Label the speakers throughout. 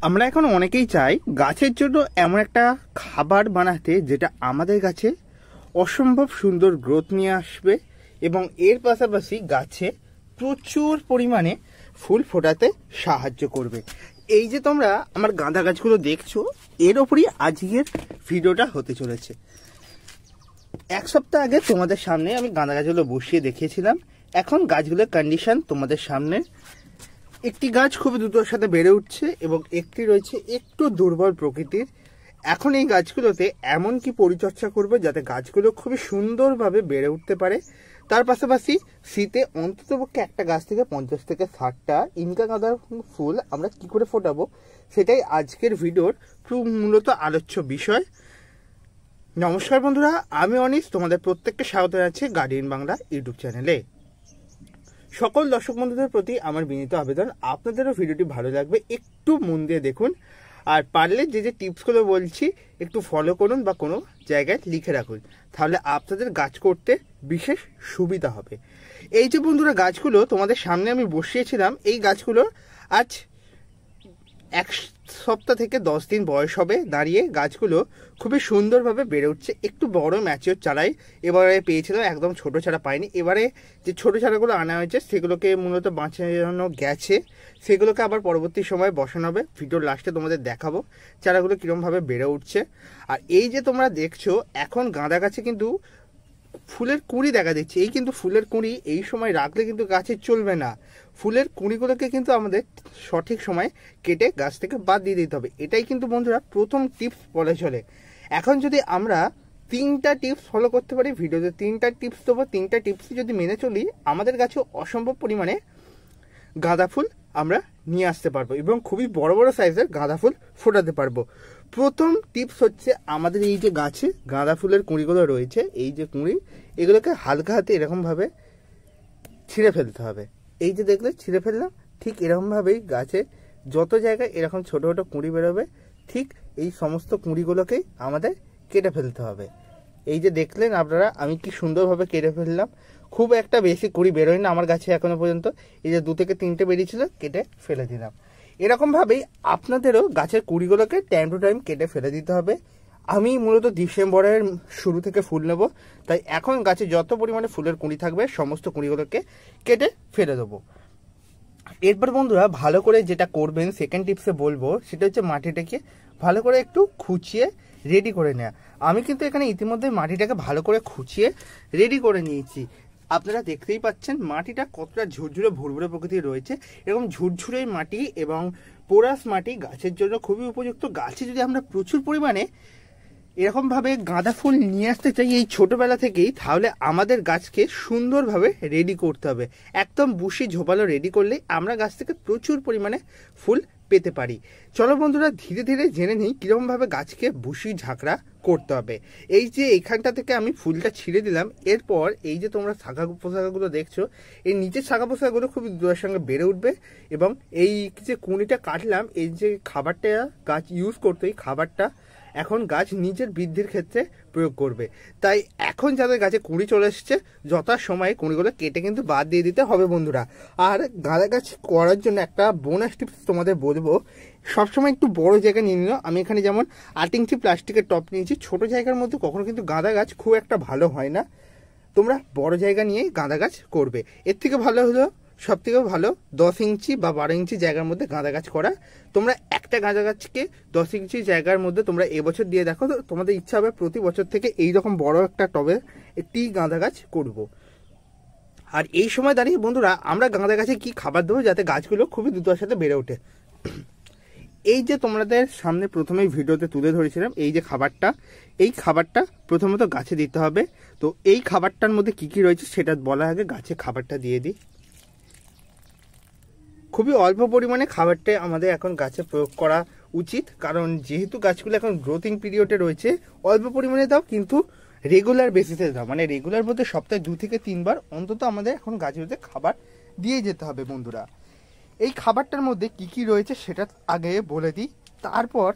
Speaker 1: আমরা এখন অনেকেই চাই গাছের জন্য এমন একটা খাবার বানাতে যেটা আমাদের গাছে অসম্ভব সুন্দর গ্রোথ নিয়ে আসবে এবং এর পাশাপাশি গাছে প্রচুর পরিমাণে ফুল ফোটাতে সাহায্য করবে। এই যে তোমরা আমার গাঁদা গাছগুলো দেখছো, এর ওপরই আজকের ভিডিওটা হতে চলেছে। এক সপ্তাহ আগে তোমাদের সামনে আমি গাঁদা গাছগুলো বসিয়ে দেখিয়েছিলাম। এখন গাছগুলোর কন্ডিশন তোমাদের সামনে। একটি গাছ খুবই দ্রুতর সাথে বেড়ে উঠছে এবং একটি রয়েছে একটু দুর্বল প্রকৃতির। এখন এই গাছগুলোতে এমন কি পরিচর্যা করবে যাতে গাছগুলো খুবই সুন্দরভাবে বেড়ে উঠতে পারে। তার পাশাপাশি শীতে অন্ততপক্ষে একটা গাছ থেকে 50 থেকে 60টা ইনকা গাঁদার ফুল আমরা কি করে ফোটাবো, সেটাই আজকের ভিডিওর মূলত আলোচ্য বিষয়। নমস্কার বন্ধুরা, আমি অনিশ, তোমাদের প্রত্যেককে স্বাগত জানাচ্ছি গার্ডিয়ান বাংলা ইউটিউব চ্যানেলে। সকল দর্শক বন্ধুদের প্রতি আমার বিনীত আবেদন, আপনাদেরও ভিডিওটি ভালো লাগবে, একটু মন দিয়ে দেখুন। আর পারলে যে যে টিপসগুলো বলছি একটু ফলো করুন বা কোনো জায়গায় লিখে রাখুন, তাহলে আপনাদের গাছ করতে বিশেষ সুবিধা হবে। এই যে বন্ধুরা গাছগুলো তোমাদের সামনে আমি বসিয়েছিলাম, এই গাছগুলোর আজ 1 সপ্তাহ থেকে 10 দিন বয়স হবে দাঁড়িয়ে। গাছগুলো খুবই সুন্দরভাবে বেড়ে উঠছে। একটু বড় ম্যাচিওর চারাই এবারে পেয়েছিলাম, একদম ছোট চারা পাইনি। এবারে যে ছোট চারাগুলো আনা হয়েছে সেগুলোকে মূলত বাঁচানো গেছে, সেগুলোকে আবার পরবর্তী সময় বসানো হবে। ভিডিওর লাস্টে তোমাদের দেখাবো চারাগুলো কীরকমভাবে বেড়ে উঠছে। আর এই যে তোমরা দেখছো এখন গাঁদা গাছে কিন্তু ফুলের কুঁড়ি দেখা দিচ্ছে। এই কিন্তু ফুলের কুঁড়ি এই সময় রাখলে কিন্তু গাছে চলবে না। ফুলের কুঁড়িগুলোকে কিন্তু আমাদের সঠিক সময় কেটে গাছ থেকে বাদ দিয়ে দিতে হবে। এটাই কিন্তু বন্ধুরা প্রথম টিপস বলে চলে। এখন যদি আমরা 3টা টিপস ফলো করতে পারি, ভিডিওতে 3টা টিপস দেবো, 3টা টিপস যদি মেনে চলি আমাদের গাছে অসম্ভব পরিমাণে গাঁদা ফুল আমরা নিয়ে আসতে পারবো এবং খুবই বড় বড় সাইজের গাঁদা ফুল ফোটাতে পারবো। প্রথম টিপস হচ্ছে আমাদের এই যে গাছে গাঁদা ফুলের কুঁড়িগুলো রয়েছে, এই যে কুঁড়ি, এগুলোকে হালকা হাতে এরকমভাবে ছিঁড়ে ফেলতে হবে। এই যে দেখলে ছিঁড়ে ফেললাম, ঠিক এরকমভাবেই গাছে যত জায়গায় এরকম ছোট ছোট কুঁড়ি বেরোবে ঠিক এই সমস্ত কুঁড়িগুলোকেই আমাদের কেটে ফেলতে হবে। এই যে দেখলেন আপনারা আমি কি সুন্দরভাবে কেটে ফেললাম। খুব একটা বেশি কুঁড়ি বেরোয় না আমার গাছে এখনো পর্যন্ত। এই যে 2 থেকে 3টে বেরিয়েছিল, কেটে ফেলে দিলাম। এরকমভাবেই আপনাদেরও গাছের কুঁড়িগুলোকে টাইম টু টাইম কেটে ফেলে দিতে হবে। আমি মূলত ডিসেম্বরের শুরু থেকে ফুল নেব, তাই এখন গাছে যত পরিমাণে ফুলের কুঁড়ি থাকবে সমস্ত কুঁড়িগুলোকে কেটে ফেলে দেবো। এরপর বন্ধুরা ভালো করে যেটা করবেন, সেকেন্ড টিপসে বলবো, সেটা হচ্ছে মাটিটাকে ভালো করে একটু খুঁচিয়ে রেডি করে নেওয়া। আমি কিন্তু এখানে ইতিমধ্যে মাটিটাকে ভালো করে খুঁচিয়ে রেডি করে নিয়েছি। আপনারা দেখতেই পাচ্ছেন মাটিটা কতটা ঝুরঝুরে ভুরভুরে প্রকৃতির রয়েছে। এরকম ঝুরঝুরে মাটি এবং পোরাস মাটি গাছের জন্য খুবই উপযুক্ত। গাছে যদি আমরা প্রচুর পরিমাণে এরকমভাবে গাঁদা ফুল নিয়ে আসতে চাই এই ছোটবেলা থেকেই, তাহলে আমাদের গাছকে সুন্দরভাবে রেডি করতে হবে। একদম বুশি ঝোপালো রেডি করলে আমরা গাছ থেকে প্রচুর পরিমাণে ফুল পেতে পারি। চলো বন্ধুরা ধীরে ধীরে জেনে নিই কীরকমভাবে গাছকে বুশি ঝাঁকড়া করতে হবে। এই যে এইখানটা থেকে আমি ফুলটা ছিঁড়ে দিলাম, এরপর এই যে তোমরা শাখা পোশাকাগুলো দেখছো, এই নিচের শাখা পোশাকগুলো খুব দূরের সঙ্গে বেড়ে উঠবে এবং এই যে কুঁড়িটা কাটলাম, এই যে খাবারটা গাছ ইউজ করতো, এই খাবারটা এখন গাছ নিজের বৃদ্ধির ক্ষেত্রে প্রয়োগ করবে। তাই এখন যাদের গাছে কুঁড়ি চলে এসছে যথাসময়ে কুঁড়িগুলো কেটে কিন্তু বাদ দিয়ে দিতে হবে বন্ধুরা। আর গাঁদা গাছ করার জন্য একটা বোনাস টিপস তোমাদের বলবো, সবসময় একটু বড় জায়গা নিয়ে নিও। আমি এখানে যেমন 8 ইঞ্চি প্লাস্টিকের টপ নিয়েছি। ছোট জায়গার মধ্যে কখনো কিন্তু গাঁদা গাছ খুব একটা ভালো হয় না। তোমরা বড় জায়গা নিয়েই গাঁদা গাছ করবে। এর থেকে ভালো হলো, সব থেকে ভালো 10 ইঞ্চি বা 12 ইঞ্চি জায়গার মধ্যে গাঁদা গাছ করা। তোমরা একটা গাঁদা গাছকে 10 ইঞ্চি জায়গার মধ্যে তোমরা এবছর দিয়ে দেখো, তো তোমাদের ইচ্ছা হবে প্রতি বছর থেকে এইরকম বড় একটা টবে একটি গাঁদা গাছ করব। আর এই সময় দাঁড়িয়ে বন্ধুরা আমরা গাঁদা গাছে কি খাবার দেবো যাতে গাছগুলো খুবই দ্রুততার সাথে বেড়ে ওঠে। এই যে তোমাদের সামনে প্রথমেই ভিডিওতে তুলে ধরেছিলাম এই যে খাবারটা, এই খাবারটা প্রথমত গাছে দিতে হবে। তো এই খাবারটার মধ্যে কি কি রয়েছে সেটা বলার আগে গাছে খাবারটা দিয়ে দিই। খুবই অল্প পরিমাণে খাবারটা আমাদের এখন গাছে প্রয়োগ করা উচিত, কারণ যেহেতু গাছগুলো এখন গ্রোথিং পিরিয়ডে রয়েছে। অল্প পরিমাণে দাও, কিন্তু রেগুলার বেসিসে দাও, মানে রেগুলার বলতে সপ্তাহে 2 থেকে 3 বার অন্তত আমাদের এখন গাছগুলোতে খাবার দিয়ে যেতে হবে বন্ধুরা। এই খাবারটার মধ্যে কি কি রয়েছে সেটা আগে বলে দিই, তারপর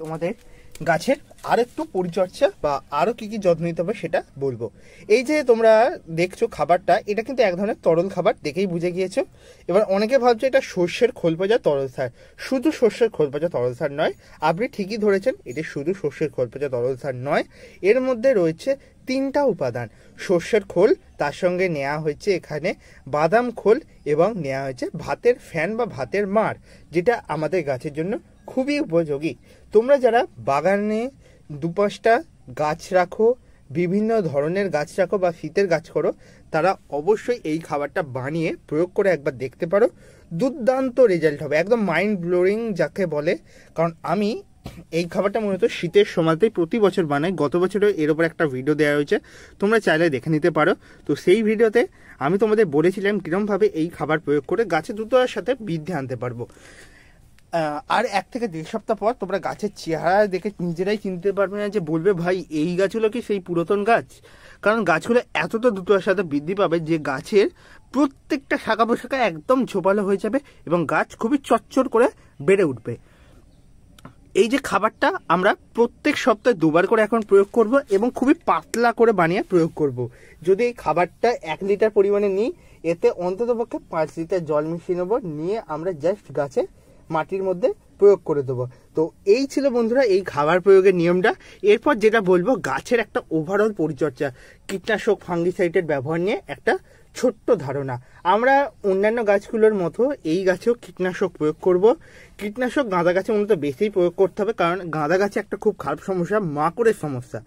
Speaker 1: তোমাদের গাছের আর একটু পরিচর্যা বা আরও কী কী যত্ন নিতে হবে সেটা বলবো। এই যে তোমরা দেখছো খাবারটা, এটা কিন্তু এক ধরনের তরল খাবার, দেখেই বুঝে গিয়েছো। এবার অনেকে ভাবছে এটা সর্ষের খোল ভাজা তরল সার। শুধু সর্ষের খোল ভাজা তরল সার নয়, আপনি ঠিকই ধরেছেন, এটা শুধু সর্ষের খোল ভাজা তরল সার নয়। এর মধ্যে রয়েছে 3টা উপাদান। সর্ষের খোল, তার সঙ্গে নেওয়া হয়েছে এখানে বাদাম খোল, এবং নেওয়া হয়েছে ভাতের ফ্যান বা ভাতের মাড়, যেটা আমাদের গাছের জন্য খুবই উপযোগী। তোমরা যারা বাগানে 2-5টা গাছ রাখো, বিভিন্ন ধরনের গাছ রাখো বা শীতের গাছ করো, তারা অবশ্যই এই খাবারটা বানিয়ে প্রয়োগ করে একবার দেখতে পারো। দুর্দান্ত রেজাল্ট হবে, একদম মাইন্ড ব্লোয়িং যাকে বলে। কারণ আমি এই খাবারটা মূলত শীতের সময়তেই প্রতি বছর বানাই। গত বছরও এর ওপর একটা ভিডিও দেওয়া হয়েছে, তোমরা চাইলে দেখে নিতে পারো। তো সেই ভিডিওতে আমি তোমাদের বলেছিলাম কীরকমভাবে এই খাবার প্রয়োগ করে গাছে দ্রুততার সাথে বৃদ্ধি আনতে পারবো। আর 1 থেকে 1.5 সপ্তাহ পর তোমরা গাছের চেহারা দেখে নিজেরাই চিনতে পারবে না, যে বলবে ভাই এই গাছগুলো কি সেই পুরাতন গাছ। কারণ গাছগুলো এতটা দ্রুততার সাথে বৃদ্ধি পাবে যে গাছের প্রত্যেকটা শাখা পোশাখা একদম ঝোপালো হয়ে যাবে এবং গাছ খুবই চচ্চর করে বেড়ে উঠবে। এই যে খাবারটা আমরা প্রত্যেক সপ্তাহে 2বার করে এখন প্রয়োগ করব এবং খুবই পাতলা করে বানিয়ে প্রয়োগ করব। যদি এই খাবারটা 1 লিটার পরিমাণে নিই, এতে অন্ততপক্ষে 5 লিটার জল মিশিয়ে নেবো, নিয়ে আমরা জাস্ট গাছে মাটির মধ্যে প্রয়োগ করে দেবো। তো এই ছিল বন্ধুরা এই খাবার প্রয়োগের নিয়মটা। এরপর যেটা বলবো, গাছের একটা ওভারঅল পরিচর্যা, কীটনাশক ফাঙ্গিসাইডের ব্যবহার নিয়ে একটা ছোট্ট ধারণা। আমরা অন্যান্য গাছগুলোর মতো এই গাছেও কীটনাশক প্রয়োগ করব। কীটনাশক গাঁদা গাছে মূলত বেশি প্রয়োগ করতে হবে, কারণ গাঁদা গাছে একটা খুব খারাপ সমস্যা, মাকড়ের সমস্যা।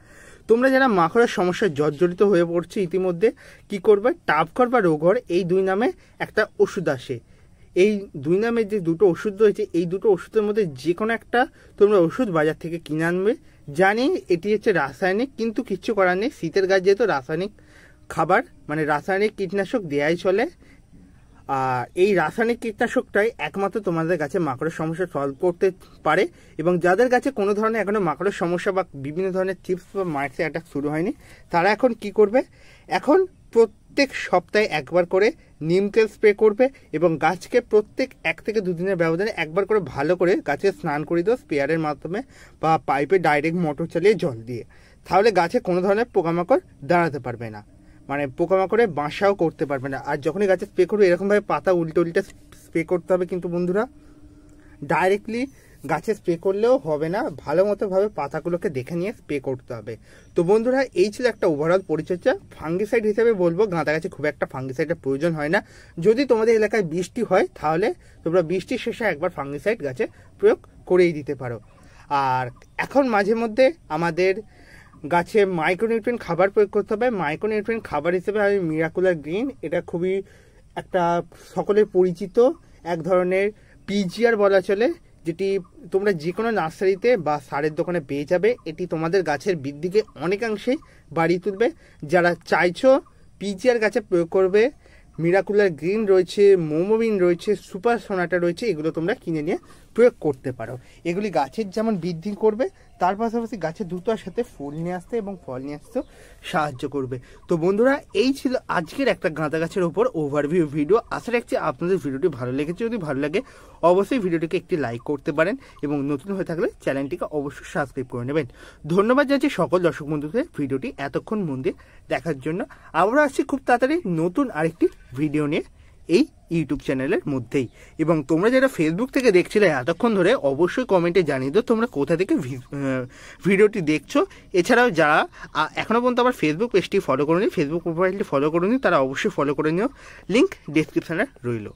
Speaker 1: তোমরা যারা মাকড়ের সমস্যায় জর্জরিত হয়ে পড়ছে ইতিমধ্যে, কি করবে, টাবঘর বা রোগর এই 2 নামে একটা ওষুধ আসে। এই 2 নামের যে 2টো ওষুধ রয়েছে, এই 2টো ওষুধের মধ্যে যে কোনো একটা তোমরা ওষুধ বাজার থেকে কিনে আনবে। জানি এটি হচ্ছে রাসায়নিক, কিন্তু কিচ্ছু করার নেই। শীতের গাছ যেহেতু রাসায়নিক খাবার মানে রাসায়নিক কীটনাশক দেয়াই চলে। আর এই রাসায়নিক কীটনাশকটাই একমাত্র তোমাদের গাছে মাকড়ের সমস্যা সলভ করতে পারে। এবং যাদের গাছে কোনো ধরনের এখনো মাকড়ের সমস্যা বা বিভিন্ন ধরনের চিপস বা মাইটস অ্যাটাক শুরু হয়নি, তারা এখন কি করবে, এখন প্রত্যেক সপ্তাহে 1বার করে নিম তেল স্প্রে করবে এবং গাছকে প্রত্যেক 1 থেকে 2 দিনের ব্যবধানে 1বার করে ভালো করে গাছে স্নান করে দেবো স্প্রেয়ারের মাধ্যমে বা পাইপে ডাইরেক্ট মোটর চালিয়ে জল দিয়ে। তাহলে গাছে কোনো ধরনের পোকামাকড় দাঁড়াতে পারবে না, মানে পোকামাকড়ে বাসাও করতে পারবে না। আর যখনই গাছে স্প্রে করবে এরকমভাবে পাতা উল্টে উল্টে স্প্রে করতে হবে, কিন্তু বন্ধুরা ডাইরেক্টলি গাছে স্প্রে করলেও হবে না, ভালো মতোভাবে পাতাগুলোকে দেখে নিয়ে স্প্রে করতে হবে। তো বন্ধুরা এই ছিল একটা ওভারঅল পরিচর্যা। ফাঙ্গিসাইড হিসেবে বলবো, গাঁদা গাছে খুব একটা ফাঙ্গিসাইডের প্রয়োজন হয় না। যদি তোমাদের এলাকায় বৃষ্টি হয়, তাহলে তোমরা বৃষ্টির শেষে একবার ফাঙ্গিসাইড গাছে প্রয়োগ করেই দিতে পারো। আর এখন মাঝে মধ্যে আমাদের গাছে মাইক্রোনিউট্রিয়েন্ট খাবার প্রয়োগ করতে হবে। মাইক্রোনিউট্রিয়েন্ট খাবার হিসেবে আমি মিরাকুলার গ্রিন, এটা খুবই একটা সকলের পরিচিত এক ধরনের পিজিআর বলা চলে, যেটি তোমরা যে কোনো নার্সারিতে বা সারের দোকানে পেয়ে যাবে। এটি তোমাদের গাছের বৃদ্ধিকে অনেকাংশেই বাড়িয়ে তুলবে। যারা চাইছো পিজিআর গাছে প্রয়োগ করবে, মিরাকুলার গ্রিন রয়েছে, মোমোবিন রয়েছে, সুপার সোনাটা রয়েছে, এগুলো তোমরা কিনে নিয়ে প্রয়োগ করতে পারো। এগুলি গাছের যেমন বৃদ্ধি করবে, তার পাশাপাশি গাছের দ্রুততার সাথে ফুল নিয়ে আসতে এবং ফল নিয়ে আসতেও সাহায্য করবে। তো বন্ধুরা এই ছিল আজকের একটা গাঁদা গাছের ওপর ওভারভিউ ভিডিও। আশা রাখছি আপনাদের ভিডিওটি ভালো লেগেছে। যদি ভালো লাগে অবশ্যই ভিডিওটিকে একটি লাইক করতে পারেন এবং নতুন হয়ে থাকলে চ্যানেলটিকে অবশ্যই সাবস্ক্রাইব করে নেবেন। ধন্যবাদ জানাচ্ছি সকল দর্শক বন্ধুদের ভিডিওটি এতক্ষণ মন দিয়ে দেখার জন্য। আমরা আসছি খুব তাড়াতাড়ি নতুন আরেকটি ভিডিও নিয়ে এই ইউটিউব চ্যানেলের মধ্যেই। এবং তোমরা যারা ফেসবুক থেকে দেখছিলে এতক্ষণ ধরে, অবশ্যই কমেন্টে জানিয়ে দাও তোমরা কোথা থেকে ভিডিওটি দেখছো। এছাড়াও যারা এখনও পর্যন্ত আবার ফেসবুক পেজটি ফলো করোনি, ফেসবুক প্রোফাইলটি ফলো করোনি, তারা অবশ্যই ফলো করে নিও। লিঙ্ক ডেসক্রিপশানে রইল।